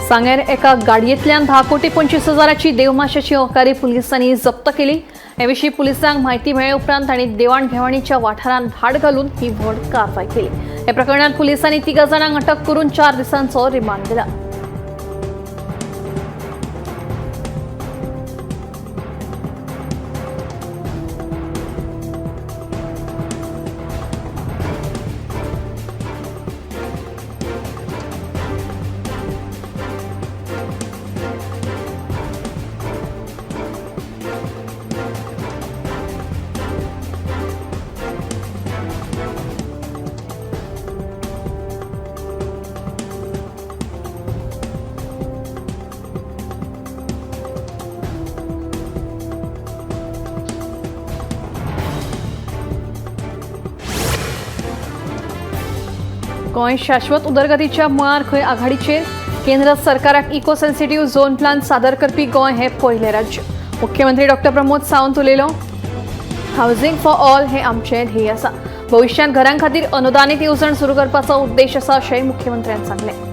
सांगेर एका गाडयेंतल्यान 10,25,00,000ची देवमाशाची अवकारी पुलिसांनी जप्त केली। हे विशीं पुलिसांक म्हायती मेळ्ळे उपरांत तांणी देवाण-घेवाणीच्या वाठारांत धाड घालून ही व्हड कारवाय केली। हे प्रकरणात पुलिसांनी 3 जाणांक अटक करून 4 दिसांचो रिमांड दिला। गोंय शाश्वत उदरगतीच्या मळार खंय आघाडीचेर। केंद्र सरकाराक इको सेन्सिटिव्ह झोन प्लान सादर करपी गोंय हे पयले राज्य। मुख्यमंत्री डॉ. प्रमोद सावंत उलयलो, हावजिंग फॉर ऑल हे आमचे ध्येय आसा। भविष्यात घरां खातीर अनुदानीत येवजण सुरू करपाचो उद्देश आसा अशेंय मुख्यमंत्र्यांनी सांगलें।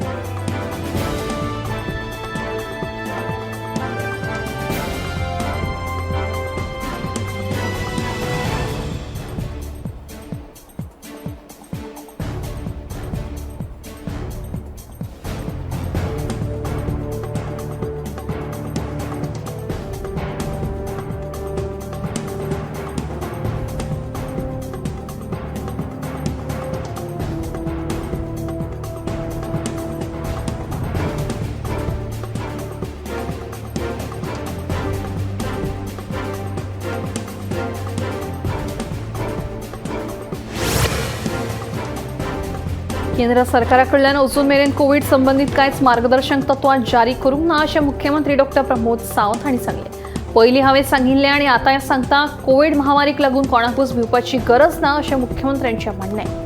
केंद्र सरकाराकडल्यान अजून मेरेन कोविड संबंधित कांयच मार्गदर्शक तत्वां जारी करूंक ना अशें मुख्यमंत्री डॉ. प्रमोद सावंत हांणी सांगलें। पयलीं हांवें सांगिल्लें आनी आतां सांगता, कोविड महामारीक लागून कोणाकूच भिवपाची गरज ना अशें मुख्यमंत्र्यांचें म्हणणें।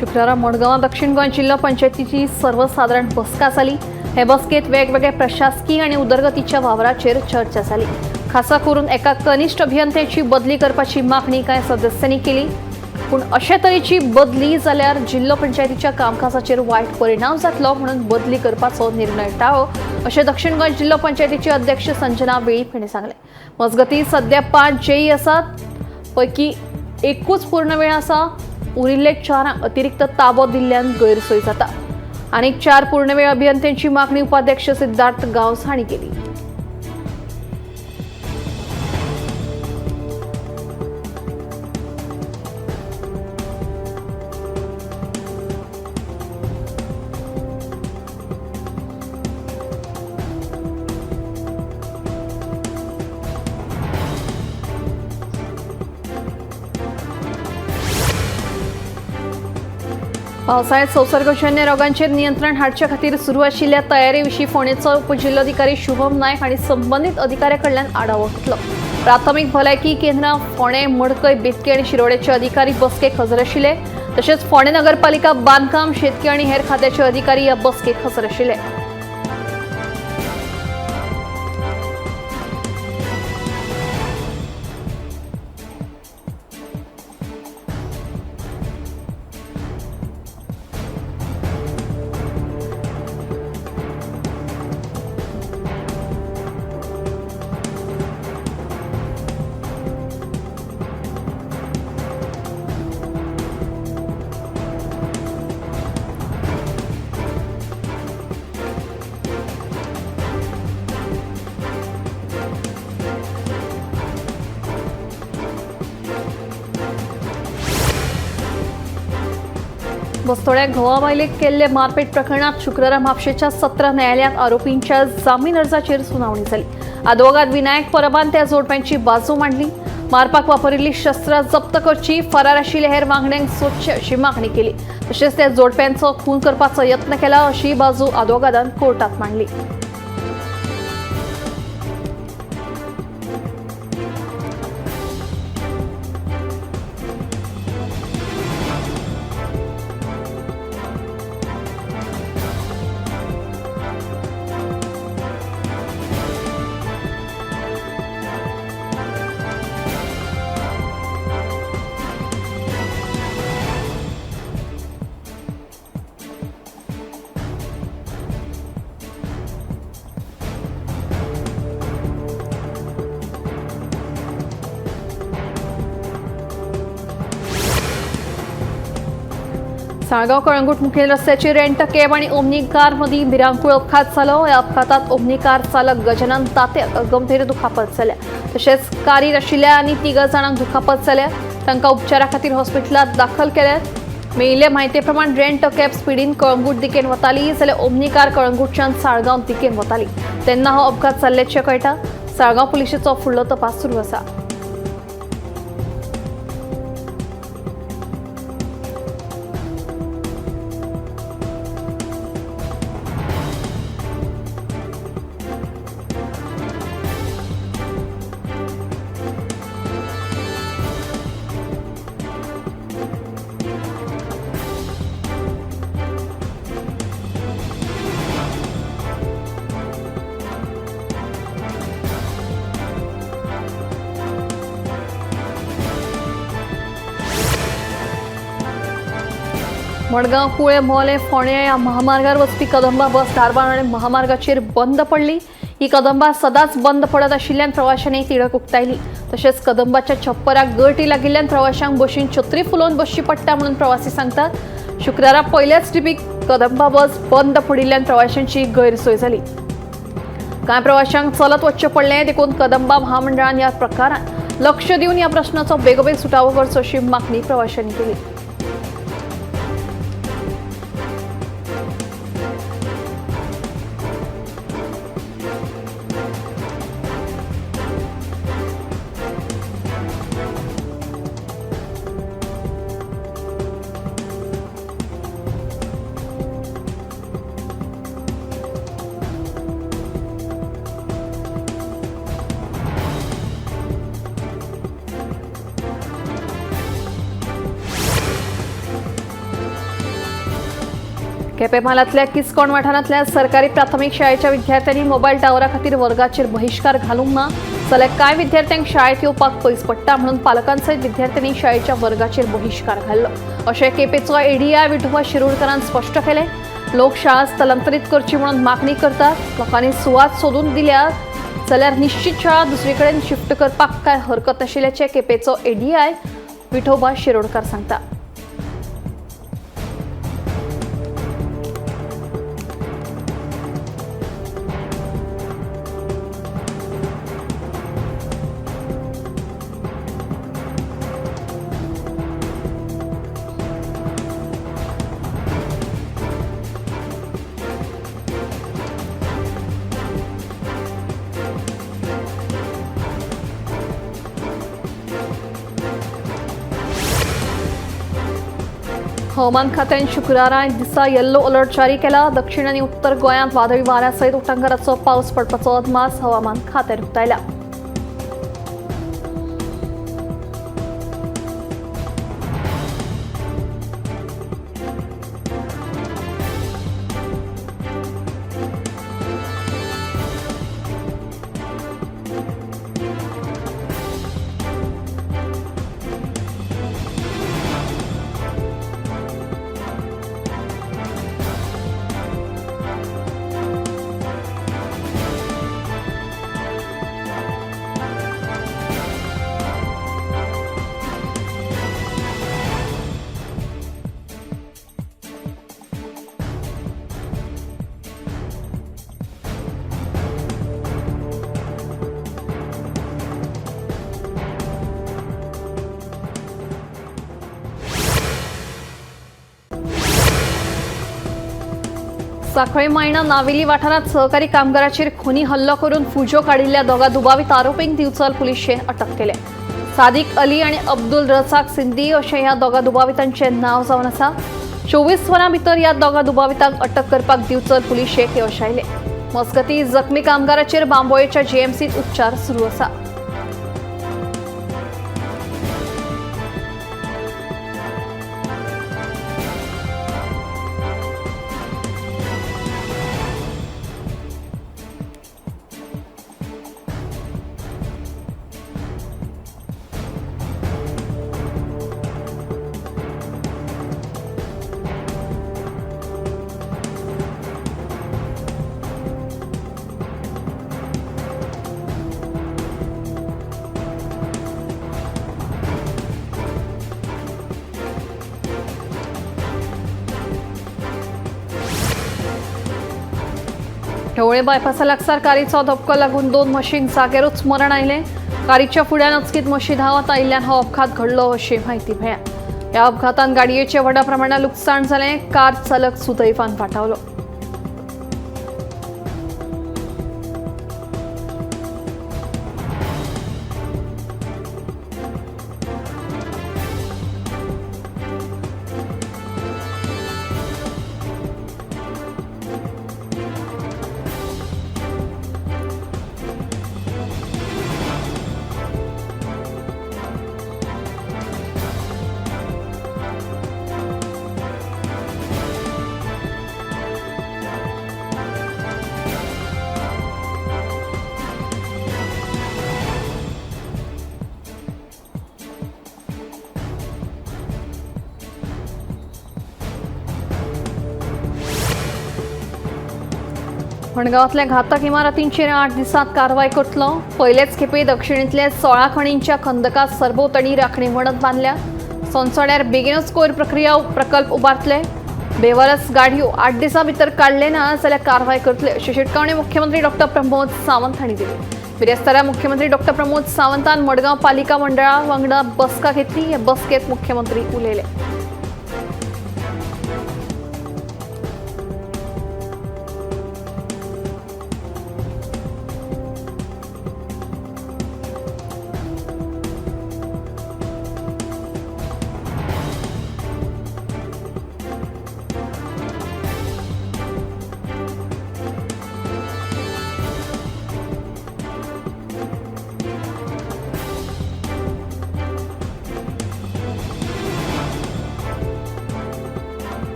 शुक्रारा मडगांव दक्षिण गोंय जिल्हा पंचायतीची सर्वसाधारण बसका जाली। हे बसकेत वेगवेगळे प्रशासकीय आणि उदरगतीच्या वावराचेर चर्चा जाली। खासा करून एका कनिष्ठ अभियंत्याची बदली करपाची मागणी कांय सदस्यांनी केली, पूण अशे तरेची बदली जाल्यार जिल्हा पंचायतीच्या कामकाजाचेर वायट परिणाम जातलो म्हणून बदली करपाचो निर्णय टाळ्ळो अशें दक्षिण गोंय जिल्हा पंचायतीचे अध्यक्ष संजना वेळीप हांणी सांगलें। मजगतीं सध्या 5 जेई आसात, पैकी एकूच पूर्ण वेळ आसा। उरिल्ले 4 अतिरिक्त ताबो दिल्ल्यान गैरसोय जाता। आनीक 4 पूर्णवेळ अभियंत्यांची मागणी उपाध्यक्ष सिद्धार्थ गांवस हांणी केली। पावसाळ्यात संसर्गजन्य रोगांचेर नियंत्रण हाडचे खातीर सुरू आशिल्ल्या तयारी विशीं फोंडेंचो उपजिल्हाधिकारी शुभम नायक हांणी संबंदीत अधिकाऱ्याकडल्यान आढावो घेतलो। प्राथमीक भलायकी केंद्रां फोंडें, मडकय, बेतकी आनी शिरोडेचे अधिकारी बसकेक हजर आशिल्ले। तशेंच फोंडें नगरपालिका, बांदकाम, शेतकी आनी हेर खात्याचे अधिकारी ह्या बसकेक हजर आशिल्ले। बस्तोड्याक घोवाबायलेक केल्ले मारपेट प्रकरणात शुक्रारा म्हापशेच्या सत्र न्यायालयात आरोपींच्या जामीन अर्जाचेर सुनावणी जाली. आदवोगाद विनायक परबान त्या जोडप्यांची बाजू मांडली. मारपाक वापरिल्ली शस्त्रां जप्त करची, फरार आशिल्ले हेर वांगड्यांक सोदचे अशी मागणी केली. तशेंच त्या जोडप्यांचो खून करपाचो यत्न केला अशी बाजू आदवोगादान कोर्टात मांडली. साळगाव कळंगूट मुखेल रस्त्याची रेंट कॅब आणि ओमनी कार मदीं भिरांकूळ अपघात जालो. ह्या अपघातात ओमनी कार चालक गजानन तात्याक गंभीर दुखापत जाल्या. तशेंच कारयेर आशिल्ल्या आनी 3 जाणांक दुखापत जाल्या. तांकां उपचारा खातीर हॉस्पिटलांत दाखल केल्यात. मेळिल्ले म्हायते प्रमाण रेंट कॅब स्पिडीन कळंगूट दिकेन वताली जाल्यार ओमनी कार कळंगूटच्यान साळगांव दिकेन वताली. तेन्ना हो अपघात जाल्ल्याचें कळटा. साळगांव पुलिशेचो फुडलो तपास सुरू आसा. मडगांव कुळे मोले फोण्या ह्या महामार्गार वचपी कदंबा बस धारबांदोडे महामार्गाचेर बंद पडली. ही कदंबा सदांच बंद पडत आशिल्ल्यान प्रवाशांनी तिडक उक्तायली. तशेंच कदंबाच्या छप्पराक गळटी लागिल्ल्यान प्रवाशांक बशीन छत्री फुलोवन बसची पडटा म्हणून प्रवासी सांगतात. शुक्रारा पयल्याच टिपीक कदंबा बस बंद पडिल्ल्यान प्रवाशांची गैरसोय जाली. कांय प्रवाशांक चलत वचचें पडलें. देखून कदंबा महामंडळान ह्या प्रकारान लक्ष दिवन ह्या प्रश्नाचो बेगोबेग सुटावो करचो अशी मागणी प्रवाशांनी केली. केपें म्हालांतल्या किस्कोण वाठारांतल्या सरकारी प्राथमीक शाळेच्या विद्यार्थ्यांनी मोबायल टावरा खातीर वर्गाचेर बहिष्कार घालूंक ना जाल्यार कांय विद्यार्थ्यांक शाळेंत येवपाक पयस पडटा म्हणून पालकांसयत विद्यार्थ्यांनी शाळेच्या वर्गाचेर बहिष्कार घाल्लो. अशें केपेचो एडीआय विठोबा शिरोडकरान स्पश्ट केलें. लोक शाळा स्थलांतरीत करची म्हणून मागणी करतात. लोकांनी सुवात सोदून दिल्या जाल्यार निश्चित शाळा दुसरे कडेन शिफ्ट करपाक कांय हरकत नाशिल्ल्याचें केपेचो एडीआय विठोबा शिरोडकार सांगता. हवामान खात्यान शुक्रारा दिसा येल्लो अलर्ट जारी केला. दक्षिण आनी उत्तर गोंयांत वादळी वाऱ्या सयत उटंगराचो पावस पडपाचो अदमास हवामान खात्यान उक्तायला. साखळे मायणा नावेली वाठारात सहकारी कामगाराचेर खुनी हल्लो करून फुजो काडिल्ल्या दोगा दुबावित आरोपींक दिवचल पुलिशे अटक केले। सादिक अली आणि अब्दुल रजाक सिंधी अशें ह्या दोगा दुबावितांचें नाव जावन आसा। 24 वरां भितर ह्या दोगा दुबावितांक अटक करपाक दिवचल पुलिशे येवश आयले। मजगतीं जखमी कामगाराचेर बांबोळेच्या जीएमसीत उपचार सुरू आसा। ढवळे बायपासा लागसार कारचो धपको लागून 2 म्हशींक जागेरूच मरण आयलें। कारच्या फुड्यान अचकीत म्हशी धांवत आयिल्ल्यान हो अपघात घडलो अशी माहिती मेळ्ळ्या। ह्या अपघातान गाडयेचें व्हड प्रमाणात लुकसाण जालें। कार चालक सुदैवान वाटावलो। मडगांवांतल्या घातक इमारतींचेर 8 दिसांत कारवाय करतलो। पयलेच खेपे दक्षिणेंतले 16 खणींच्या खंदकात सरभोंवतणी राखणी वणत बांदल्या। सोंसोड्यार बेगीनच कोयर प्रक्रिया प्रकल्प उबारतले। बेवारस गाडयो 8 दिसां भितर काडले ना जाल्यार कारवाय करतले अशी शिटकावणी मुख्यमंत्री डॉ. प्रमोद सावंत हांणी दिली। बिरेस्तारा मुख्यमंत्री डॉ. प्रमोद सावंतान मडगांव पालिका मंडळा वांगडा बसका घेतली। हे बसकेत मुख्यमंत्री उलयले।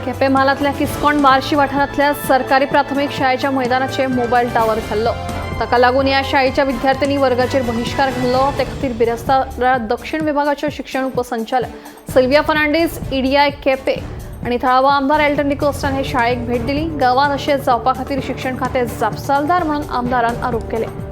केपें म्हालांतल्या किस्कोण बार्शी वाठारांतल्या सरकारी प्राथमीक शाळेच्या मैदानाचेर मोबायल टावर घाल्लो। ताका लागून ह्या शाळेच्या विद्यार्थिनी वर्गाचेर बहिष्कार घाल्लो। ते खातीर बिरेस्तारा दक्षिण विभागाच्यो शिक्षण उपसंचालक सिल्विया फर्नांडीस, ईडीआय केपें आनी थळावो आमदार एल्टन डिकोस्टान हे शाळेक भेट दिली। गांवांत अशें जावपा खातीर शिक्षण खातें जापसालदार म्हणून आमदारान आरोप केले।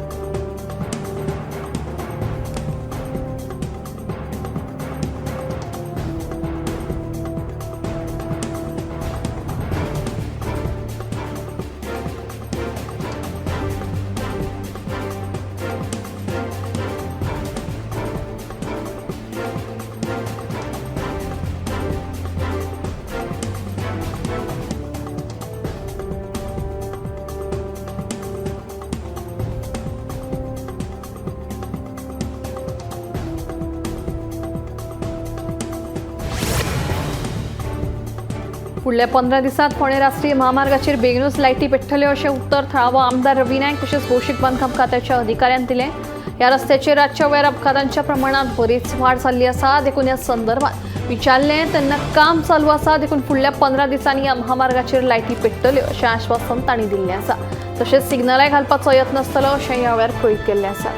फुडल्या 15 दिसांत फोंडे राष्ट्रीय महामार्गाचेर बेगीनूच लायटी पेट्टल्यो अशें उत्तर थळावो आमदार रवी नायक तशेंच भौशीक बांदकाम खात्याच्या अधिकाऱ्यान दिलें। ह्या रस्त्याचेर रातच्या वेळार अपघातांच्या प्रमाणात बरीच वाड जाल्ली आसा। देखून ह्या संदर्भात विचारलें तेन्ना काम चालू आसा। देखून फुडल्या 15 दिसांनी ह्या महामार्गाचेर लायटी पेट्टल्यो अशें आश्वासन तांणी दिल्लें आसा। तशेंच सिग्नलाय घालपाचो यत्न आसतलो अशें ह्या वेळार कळीत केल्लें आसा।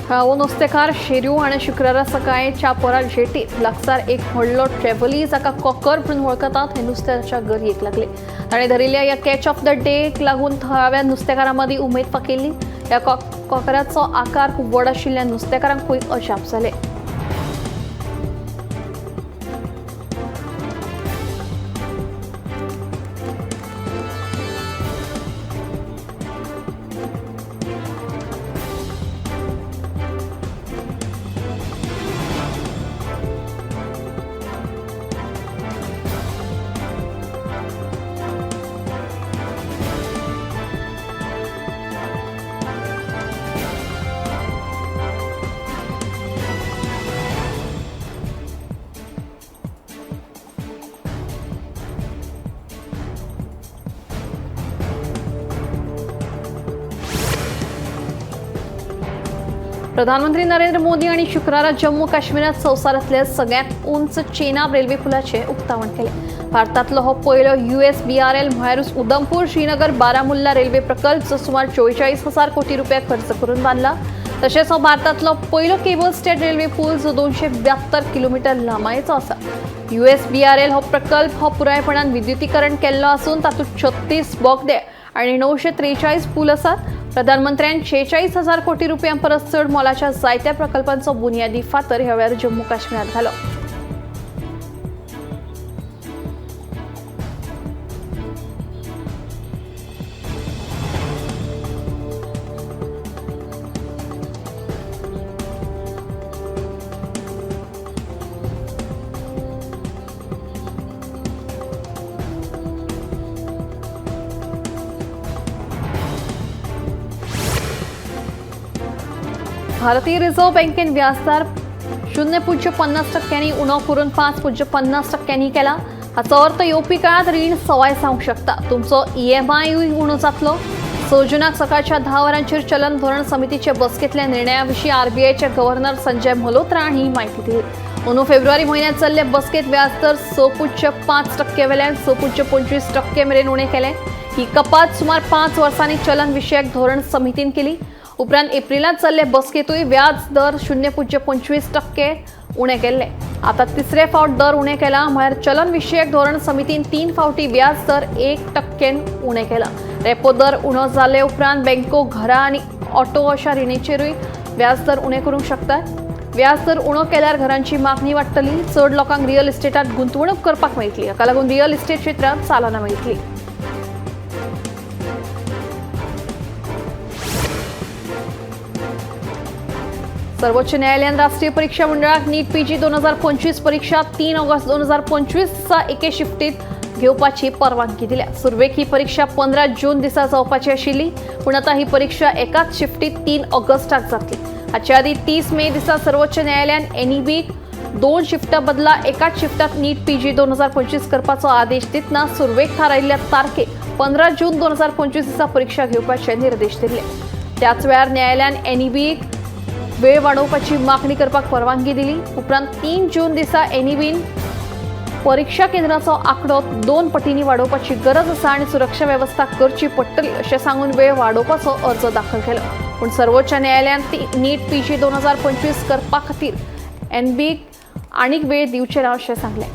हांव नुस्तेकार शेऱ्यो आणि शुक्रारा सकाळी चापोरा जेटीत लागसार एक व्हडलो ट्रॅव्हली जाका कॉकर म्हणून वळखतात हे नुस्त्याच्या गरयेक लागले. ताणें धरिल्ल्या ह्या कॅच ऑफ द डेक लागून थळाव्या नुस्तेकारां मदीं उमेद पाकिल्ली. ह्या कॉकराचो आकार खूब व्हड आशिल्ल्यान नुस्तेकारांकूय अजाप जाले. प्रधानमंत्री नरेंद्र मोदी आणि शुक्रारा जम्मू काश्मीरात संवसारांतल्या सगळ्यात उंच चेनाब रेल्वे पुलाचे उक्तावण केले. भारतांतलो हो पयलो USBRL म्हळ्यारूच उधमपूर श्रीनगर बारामुल्ला रेल्वे प्रकल्प जो सुमार 44,000 कोटी रुपया खर्च करून बांदला. तशेंच हो भारतांतलो पयलो केबल स्टेट रेल्वे पूल जो 272 किलोमीटर लांबायेचो आसा. USBRL हो प्रकल्प हो पुरायपणान विद्युतीकरण केल्लो आसून तातूंत 36 बोगदे आणि 943 पूल आसात. प्रधानमंत्र्यांनी 46,000 कोटी रुपयां परस चड मोलाच्या जायत्या प्रकल्पांचो बुन्यादी फातर ह्या वेळार जम्मू काश्मीरात घालो. भारतीय रिझर्व्ह बँकेन व्याजदर 0.50% उणो करून 5.50% केला. हाचो अर्थ येवपी काळात रीण सवाय जावंक शकता. तुमचो EMI उणो जातलो. 6 जूनाक सकाळच्या 10 वरांचेर चलन धोरण समितीचे बसकेंतल्या निर्णयाविशीं RBIचे गव्हर्नर संजय मल्होत्रा हांणी ही म्हायती दिली. अंदू फेब्रुवारी म्हयन्यांत चल्ले बसकेंत व्याजदर 6.5% वेल्यान 6.25% मेरेन उणें केलें. ही कपात सुमार 5 वर्सांनी चलन विशयक धोरण समितीन केली. उपरांत एप्रिलांत चल्ले बसकेतूय व्याज दर 0.25% उणें केल्ले. आता तिसरे फावट दर उणें केला म्हळ्यार चलन विशयक धोरण समितीन 3 फावटी व्याज दर 1% उणें केला. रेपो दर उणो जाले उपरांत बँको घरां आनी ऑटो अशा रिणेचेरूय व्याज दर उणें करूंक शकतात. व्याज दर उणो केल्यार घरांची मागणी वाडटली. चड लोकांक रियल इस्टेटात गुंतवणूक करपाक मेळटली. हाका लागून रियल इस्टेट क्षेत्रांत चालना मेळटली. सर्वोच्च न्यायालयान राष्ट्रीय परीक्षा मंडळाक नीट PG 2025 परीक्षा 3 ऑगस्ट 2025 एके शिफ्टीत घेवपाची परवानगी दिल्या. सुरवेक ही परीक्षा 15 जून दिसा जावपाची आशिल्ली, पूण आता ही परीक्षा एकाच शिफ्टीत 3 ऑगस्टाक जातली. हाचे आदी 30 मे दिसा सर्वोच्च न्यायालयान NEBक 2 शिफ्टां बदला एकाच शिफ्टात नीट PG 2025 करपाचो आदेश दितना सुरवेक थारायिल्ल्या तारखेक 15 जून 2025 दिसा परीक्षा घेवपाचे निर्देश दिले. त्याच वेळार न्यायालयान NEBक वेळ वाडोवपाची मागणी करपाक परवानगी दिली. उपरांत 3 जून दिसा NEBन परीक्षा केंद्राचो आंकडो 2 पटींनी वाडोवपाची गरज आसा आनी सुरक्षा वेवस्था करची पडटली अशें सांगून वेळ वाडोवपाचो अर्ज दाखल केलो. पूण सर्वोच्च न्यायालयान नीट PG 2025 करपा खातीर NEBक आनीक वेळ दिवचे ना अशें सांगलें.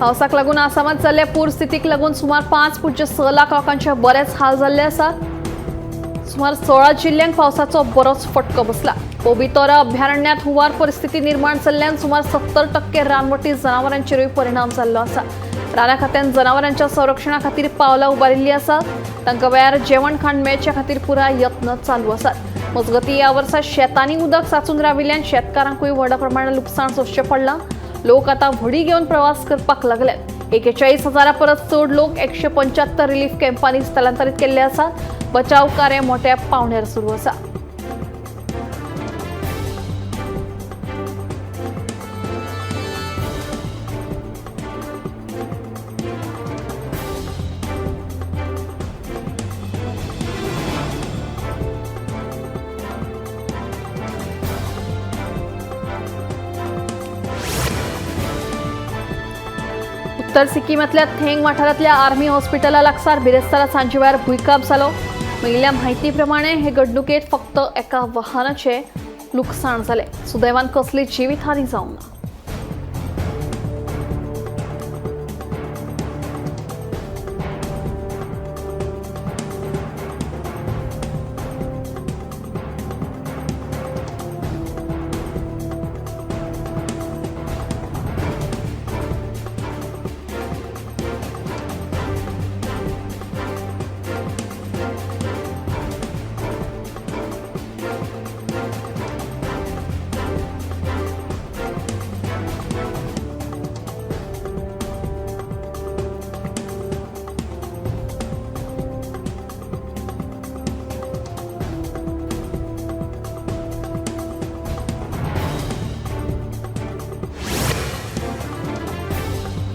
पावसाक लागून आसामात जाल्ल्या पूर स्थितीक लागून सुमार 5.6 लाख लोकांचे बरेच हाल जाल्ले आसात. सुमार 16 जिल्ह्यांक पावसाचो बरोच फटको बसला. पोबितोरा अभयारण्यात हुंवार परिस्थिती निर्माण जाल्ल्यान सुमार 70% रानवटी जनावरांचेरूय परिणाम जाल्लो आसा. राना खात्यान जनावरांच्या संरक्षणा खातीर पावलां उबारिल्लीं आसात. तांकां वेळार जेवण खाण मेळचे खातीर पुराय यत्न चालू आसात. मजगतीं ह्या वर्सा शेतांनी उदक सांचून राविल्ल्यान शेतकारांकूय व्हड प्रमाणात लुकसाण सोंसचें पडलां. लोक आता व्हडी घेवन प्रवास करपाक लागल्यात. 41,000 परस चड लोक 175 रिलीफ कॅम्पांनी स्थलांतरीत केल्ले आसात. बचाव कार्य मोठ्या पावण्यार सुरू आसा. उत्तर सिक्कीमातल्या थेंग वाठारातल्या आर्मी हॉस्पिटला लागसार बिरेस्तारा सांजे वेळार भुंयकाप जालो। मेळिल्ल्या म्हायती प्रमाणे हे घडणुकेत फक्त एका वाहनाचे लुकसाण जाले। सुदैवान कसली जिवीतहानी जावंक ना।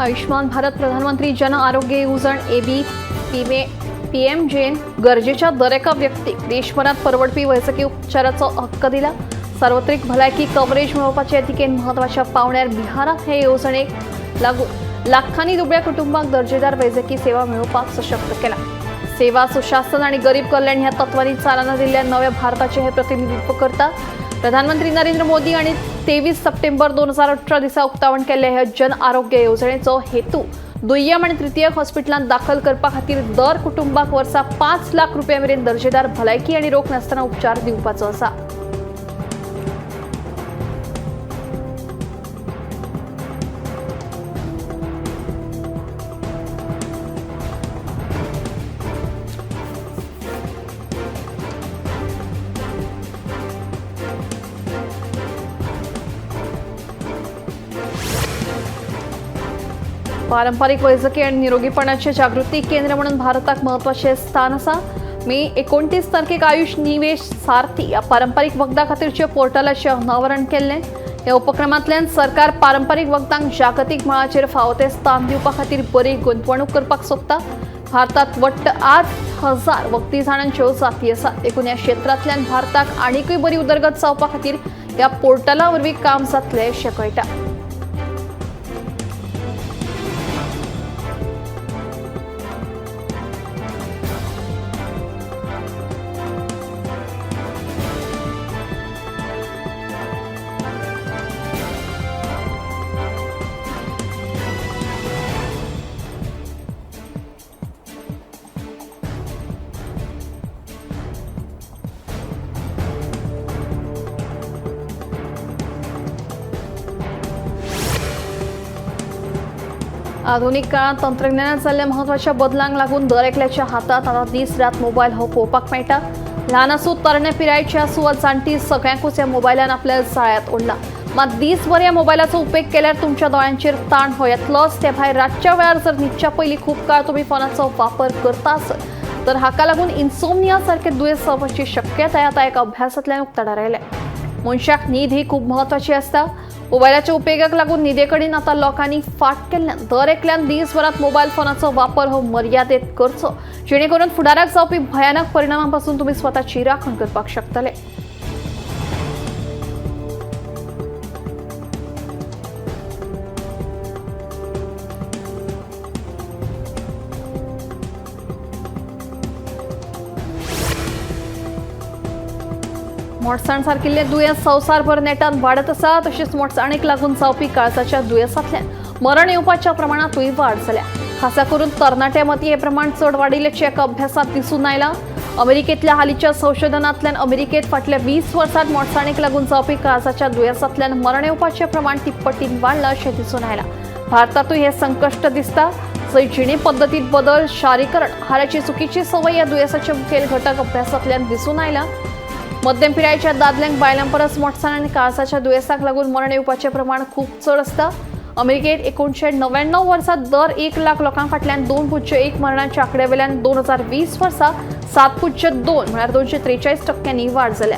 आयुष्मान भारत प्रधानमंत्री जन आरोग्य येवजण पीएमजेन गरजेच्या दर एका व्यक्तीक देशभरात परवडपी वैजकी उपचाराचो हक्क दिला। सार्वत्रिक भलायकी कव्हरेज मेळोवपाचे तिकेन महत्वाच्या पावण्यार बिहारात हे येवजणेक लागून लाखांनी दुबळ्या कुटुंबांक दर्जेदार वैजकी सेवा मेळोवपाक सशक्त केला। सेवा सुशासन आणि गरीब कल्याण ह्या तत्वांनी चालना दिल्ल्या नव्या भारताचे हे प्रतिनिधित्व करता। प्रधानमंत्री नरेंद्र मोदी आणि 23 सप्टेंबर 2018 दिसा उक्तावण केल्ल्या ह्या जन आरोग्य येवजणेचो हेतू दुय्यम आणि तृतीयक हॉस्पिटलांत दाखल करपा खातीर दर कुटुंबाक वर्सा 5 लाख रुपया मेरेन दर्जेदार भलायकी आणि रोख नासतना उपचार दिवपाचो आसा। पारंपरिक वैजकी आणि निरोगीपणाचे जागृती केंद्र म्हणून भारताक महत्वाचे स्थान आसा। मे 29 तारखेक आयुष निवेश सारथी या पारंपरिक वखदां खातीरचे पोर्टलाचे अनावरण केल्ले। ह्या उपक्रमांतल्यान सरकार पारंपरिक वखदांक जागतीक मळाचेर फावो ते स्थान दिवपा खातीर बरी गुंतवणूक करपाक सोदता। भारतात वट्ट 8000 वखदी झाडांच्यो जाती आसात। देखून ह्या क्षेत्रांतल्यान भारताक आनीकूय बरी उदरगत जावपा खातीर ह्या पोर्टला वरवीं काम जातलें अशें कळटा। आधुनिक काळात तंत्रज्ञानात जाल्ल्या महत्वाच्या बदलांक लागून दर एकल्याच्या हातात आता दीस रात मोबायल हो पळोवपाक मेळटा। ल्हान आसूं तरणे पिरायेची आसूं वा जाणटी सगळ्यांकूच ह्या मोबायलान आपल्या जाळ्यांत ओडला। मात दीसभर ह्या मोबायलाचो उपेग केल्यार तुमच्या दोळ्यांचेर ताण हो येतलोच। ते भायर रातच्या वेळार जर न्हिदच्या पयलीं खूब काळ तुमी फोनाचो वापर करता आसत तर हाका लागून इन्सोमनिया सारखे दुयेंस जावपाची शक्यताय आता एका अभ्यासांतल्यान उक्ताडार आयल्या। मनशाक न्हीद ही खूब महत्वाची आसता। मोबायलाच्या उपेगाक लागून न्हिदेकडेन आता लोकांनी फाट केल्ल्यान दर एकल्यान दिसभरात मोबायल फोनाचो वापर हो मर्यादेत करचो, जेणे करून फुडाराक जावपी भयानक परिणामांपासून तुम्ही स्वताची राखण करपाक शकतले। मोडसाण सारकिल्ले दुयेंस संवसारभर नेटान वाडत आसा। तशेंच मोडसाणेक लागून जावपी काळजाच्या दुयेंसांतल्यान मरण येवपाच्या प्रमाणांतूय वाड जाल्या। खासा करून तरणाट्यां मदीं हे प्रमाण चड वाडिल्ल्याचें एका अभ्यासांत दिसून आयलां। अमेरिकेंतल्या हालींच्या संशोधनांतल्यान अमेरिकेंत फाटल्या 20 वर्सांत मोडसाणेक लागून जावपी काळजाच्या दुयेंसांतल्यान मरण येवपाचें प्रमाण तिप्पटीन वाडलां अशें दिसून आयलां। भारतांतूय हे संकश्ट दिसता, जंय जिणे पद्दतींत बदल, शारीकरण, आहाराची चुकीची संवय ह्या दुयेंसाचे मुखेल घटक अभ्यासांतल्यान दिसून आयला। मध्यम पिरायेच्या दादल्यांक बायलां परस मोडसाण आनी काळजाच्या दुयेंसाक लागून मरण येवपाचें प्रमाण खूब चड आसता। अमेरिकेंत 1999 वर्सा दर 1 लाख लोकां फाटल्यान 2.1 मरणाच्या आंकड्यावेल्यान 2020 वर्सा 7.2 म्हळ्यार 243% वाड जाल्या।